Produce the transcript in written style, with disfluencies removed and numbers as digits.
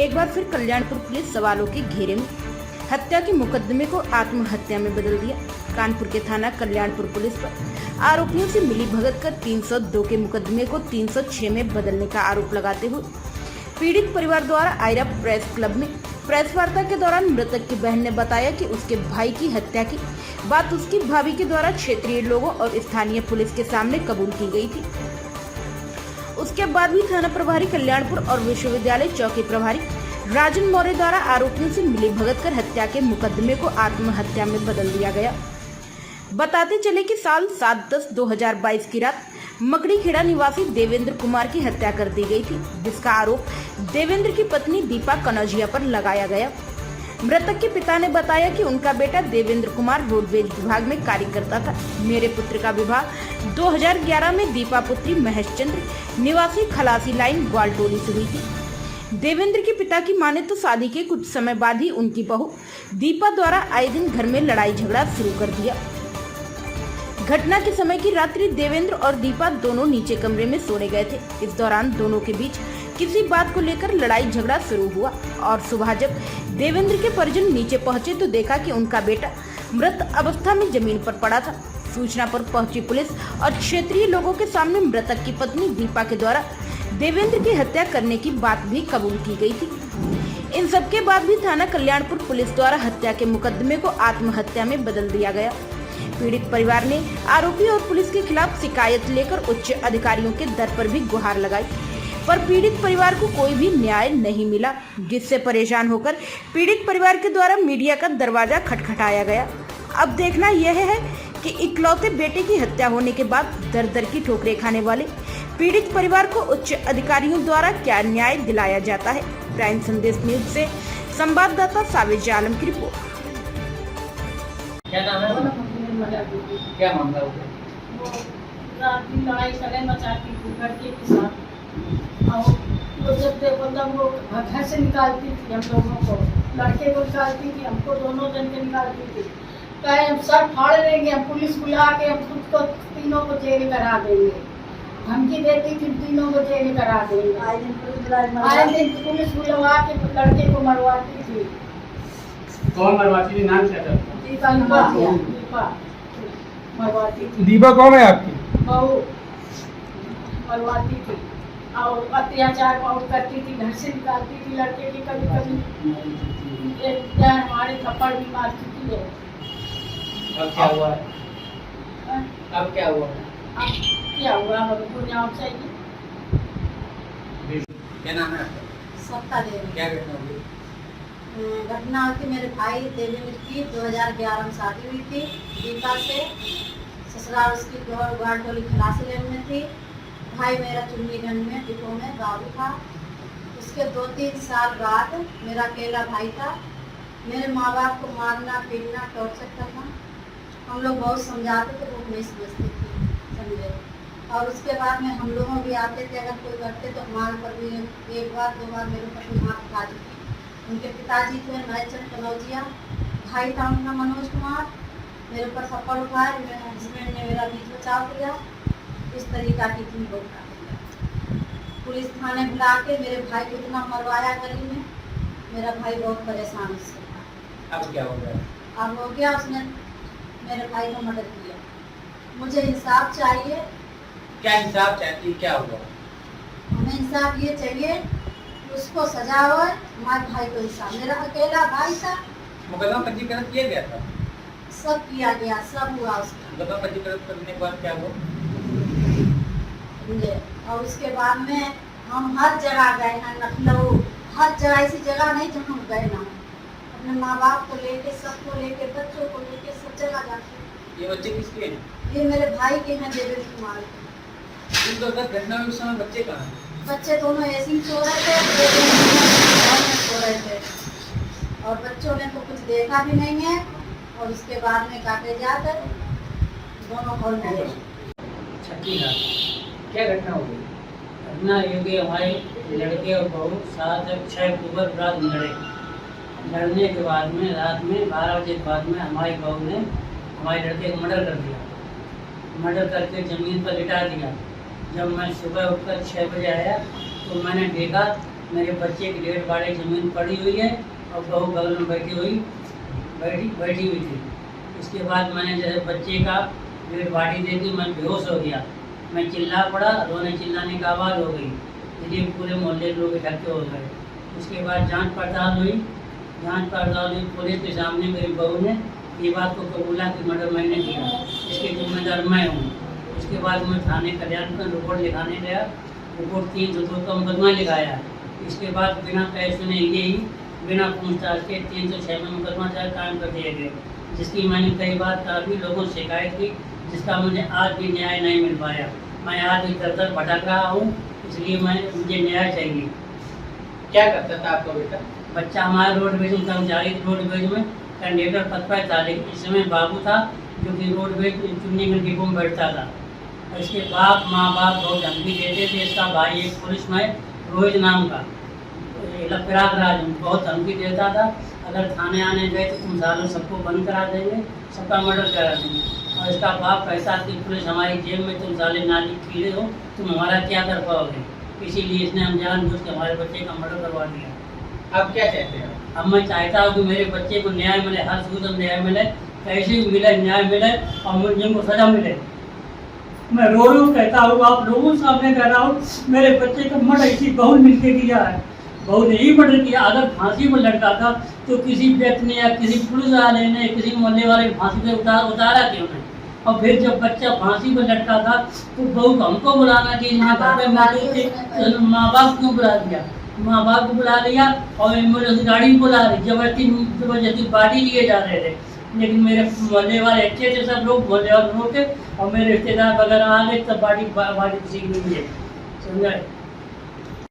एक बार फिर कल्याणपुर पुलिस सवालों के घेरे में। हत्या के मुकदमे को आत्महत्या में बदल दिया। कानपुर के थाना कल्याणपुर पुलिस पर आरोपियों से मिली भगत कर 302 के मुकदमे को 306 में बदलने का आरोप लगाते हुए पीड़ित परिवार द्वारा आयरा प्रेस क्लब में प्रेस वार्ता के दौरान मृतक की बहन ने बताया कि उसके भाई की हत्या की बात उसकी भाभी के द्वारा क्षेत्रीय लोगों और स्थानीय पुलिस के सामने कबूल की गई थी। उसके बाद भी थाना प्रभारी कल्याणपुर और विश्वविद्यालय चौकी प्रभारी राजन मौर्य द्वारा आरोपियों से मिली भगत कर हत्या के मुकदमे को आत्महत्या में बदल दिया गया। बताते चले कि साल 7/10/2022 की रात मकड़ीखेड़ा निवासी देवेंद्र कुमार की हत्या कर दी गई थी, जिसका आरोप देवेंद्र की पत्नी दीपा कनौजिया पर लगाया गया। मृतक के पिता ने बताया कि उनका बेटा देवेंद्र कुमार रोडवेज विभाग में कार्य करता था। मेरे पुत्र का विवाह 2011 में दीपा पुत्री महेश चंद्र निवासी खलासी लाइन ग्वालटोली से हुई थी। देवेंद्र के पिता की माने तो शादी के कुछ समय बाद ही उनकी बहू दीपा द्वारा आए दिन घर में लड़ाई झगड़ा शुरू कर दिया। घटना के समय की रात्रि देवेंद्र और दीपा दोनों नीचे कमरे में सोने गए थे। इस दौरान दोनों के बीच किसी बात को लेकर लड़ाई झगड़ा शुरू हुआ और सुबह जब देवेंद्र के परिजन नीचे पहुंचे तो देखा कि उनका बेटा मृत अवस्था में जमीन पर पड़ा था। सूचना पर पहुंची पुलिस और क्षेत्रीय लोगों के सामने मृतक की पत्नी दीपा के द्वारा देवेंद्र की हत्या करने की बात भी कबूल की गई थी। इन सबके बाद भी थाना कल्याणपुर पुलिस द्वारा हत्या के मुकदमे को आत्महत्या में बदल दिया गया। पीड़ित परिवार ने आरोपी और पुलिस के खिलाफ शिकायत लेकर उच्च अधिकारियों के दर पर भी गुहार लगाई, पर पीड़ित परिवार को कोई भी न्याय नहीं मिला, जिससे परेशान होकर पीड़ित परिवार के द्वारा मीडिया का दरवाजा खटखटाया गया। अब देखना यह है कि इकलौते बेटे की हत्या होने के बाद दर दर की ठोकरें खाने वाले पीड़ित परिवार को उच्च अधिकारियों द्वारा क्या न्याय दिलाया जाता है। प्राइम संदेश न्यूज से संवाददाता साविज आलम की रिपोर्ट। क्या नाम है? क्या मामला हो गया? वो रात की लड़ाई सड़े मचाती थी लड़के के साथ, और वो जब मतलब वो घर से निकालती थी हम लोगों को, लड़के को निकालती थी, हमको दोनों जन के निकालती थी। कहे हम सर फाड़ देंगे, हम पुलिस बुला के हम खुद को तीनों को जेल करा देंगे। धमकी देती थी तीनों को जेल करा देंगे। आए दिन पुलिस बुलवा के लड़के को मरवाती थी। कौन मरवाती थी? नाम क्या था? दीपा मरवाती थी। दीपा कौन है आपकी? बहू मरवाती थी और अत्याचार बहुत करती थी, घर से निकालती थी लड़के की। कभी कभी एक हमारे थप्पड़ भी मार चुकी है। अब क्या हुआ है? अब क्या हुआ? अब क्या हुआ हमको न्याय चाहिए। क्या नाम है? सत्ता देवी। क्या घटना हुई? घटना होती मेरे भाई देवेंद्र की 2011 में शादी हुई थी दीपा से। ससुराल उसकी ग्वालटोली खलासी लाइन में थी। भाई मेरा चुन्नीगंज में डिपो में गाड़ी था। उसके 2-3 साल बाद मेरा अकेला भाई था। मेरे माँ बाप को मारना पीटना टॉर्चर करना, हम लोग बहुत समझाते थे, वो नहीं समझती थी, समझे। और उसके बाद में हम लोगों भी आते थे, अगर कोई करते तो हमारे ऊपर भी 1 बार 2 बार मेरे ऊपर भी मार खा दी थी। उनके पिताजी थे महेशचंद्र कनौजिया, भाई था उनका मनोज कुमार। मेरे ऊपर थप्पड़ उठाए, मेरे हस्बैंड ने मेरा बीच बचाव किया। इस तरीका की थी लोग। पुलिस थाने बुला के मेरे भाई को इतना मरवाया गली में। मेरा भाई बहुत परेशान उससे था। अब क्या हो गया? अब हो गया, उसने मेरे भाई को मदद किया। मुझे इंसाफ चाहिए। क्या इंसाफ चाहती? क्या हुआ? हमें इंसाफ ये चाहिए, उसको सजा हो, हमारे भाई को इंसाफ। मेरा अकेला भाई था। मुकदमा पंजीकरण किया गया था? सब किया गया, सब हुआ उसका। मुकदमा पंजीकरण करने के बाद क्या हुआ? और उसके बाद में हम हर जगह गए ना, लखनऊ, हर जगह ऐसी जगह नहीं जहाँ हम गए ना। अपने माँ बाप को लेके, सबको लेके, बच्चों को लेके सब जगह जाते। ये बच्चे किसके हैं? ये मेरे भाई के हैं, देवेंद्र कुमार के। इन तो अगर घटना में उस समय बच्चे कहाँ हैं? बच्चे दोनों ऐसे ही सो रहे थे, सो रहे थे, और बच्चों ने तो कुछ देखा भी नहीं है। और उसके बाद में काटे जाकर दोनों हॉल में गए। छठी रात क्या घटना हो गई? घटना ये कि हमारे लड़के और बहू 6 अक्टूबर रात लड़े। लड़ने के बाद में रात में 12 बजे के बाद में हमारी बहू ने हमारे लड़के को मर्डर कर दिया। मर्डर करके ज़मीन पर लिटा दिया। जब मैं सुबह उठकर 6 बजे आया तो मैंने देखा मेरे बच्चे की डेढ़ बाड़ी ज़मीन पड़ी हुई है और बहू बगल में बैठी हुई थी। उसके बाद मैंने जैसे बच्चे का डेढ़ बाड़ी देखी, मैं बेहोश हो गया। मैं चिल्ला पड़ा, रोने चिल्लाने की आवाज़ हो गई, इसलिए पूरे मोहल्ले के लोग इकट्ठे हो गए। उसके बाद जांच पड़ताल हुई। पुलिस के सामने मेरी बहू ने ये बात को कबूला कि मर्डर मैंने किया, इसके जिम्मेदार मैं हूँ। उसके बाद मैं थाने कल्याण पर रिपोर्ट लिखाने गया। रिपोर्ट 302 का मुकदमा लिखाया। इसके बाद बिना कहे सुने ही बिना पूछताछ के 306 में मुकदमा चाहे कायम कर दिए गए, जिसकी मैंने कई बार काफ़ी लोगों से शिकायत की, जिसका मुझे आज भी न्याय नहीं मिल पाया। मैं आज भी दर दर भटक रहा हूँ, इसलिए मुझे न्याय चाहिए। क्या करता था आपका बेटा? बच्चा हमारा रोडवेज में कर्मचारी, रोडवेज में कंडक्टर पद पर था, लेकिन इस समय बाबू था जो कि रोडवेज चुनने के डिपो में बैठता था। और इसके माँ बाप बहुत धमकी देते थे। इसका भाई एक पुलिस में रोहित नाम का प्रयागराज में बहुत धमकी देता था, अगर थाने आने गए तो तुम सालों सबको बंद करा देंगे, सबका मर्डर करा देंगे। और इसका बाप कहता कि पुलिस हमारी जेब में, तुम साले नाली कीड़े हो, तुम हमारा क्या कर पाओगे। इसीलिए इसने हम जानबूझ के हमारे बच्चे का मर्डर करवा दिया। आप क्या चाहते हैं? अब मैं चाहता हूँ कि मेरे बच्चे को न्याय मिले, हर सूरत न्याय मिले, कैसे भी मिले न्याय मिले और मुलजिम को सजा मिले। मैं रो रो कहता हूँ, आप लोगों के सामने कह रहा हूँ, मेरे बच्चे का मर्डर इसी बहू मिलके किया है। बहू ने ही मर्डर किया। अगर फांसी पर लटका था तो किसी व्यक्ति ने या किसी पुलिस वाले ने, किसी मोहल्ले वाले फांसी पे उतारा क्यों नहीं? और फिर जब बच्चा फांसी पर लटका था तो बहू को हमको बुलाना चाहिए, घर पे मौजूद थे, माँ बाप क्यों बुला दिया? माँ बाप को बुला लिया और एम्बुलेंस गाड़ी बुला रही, जबरदस्ती पार्टी लिए जा रहे थे। लेकिन मेरे मोहल्ले वाले अच्छे थे, सब लोग मोहल्ले वाले रोके और मेरे रिश्तेदार वगैरह आ गए, तब बाड़ी किसी को नहीं है, समझा।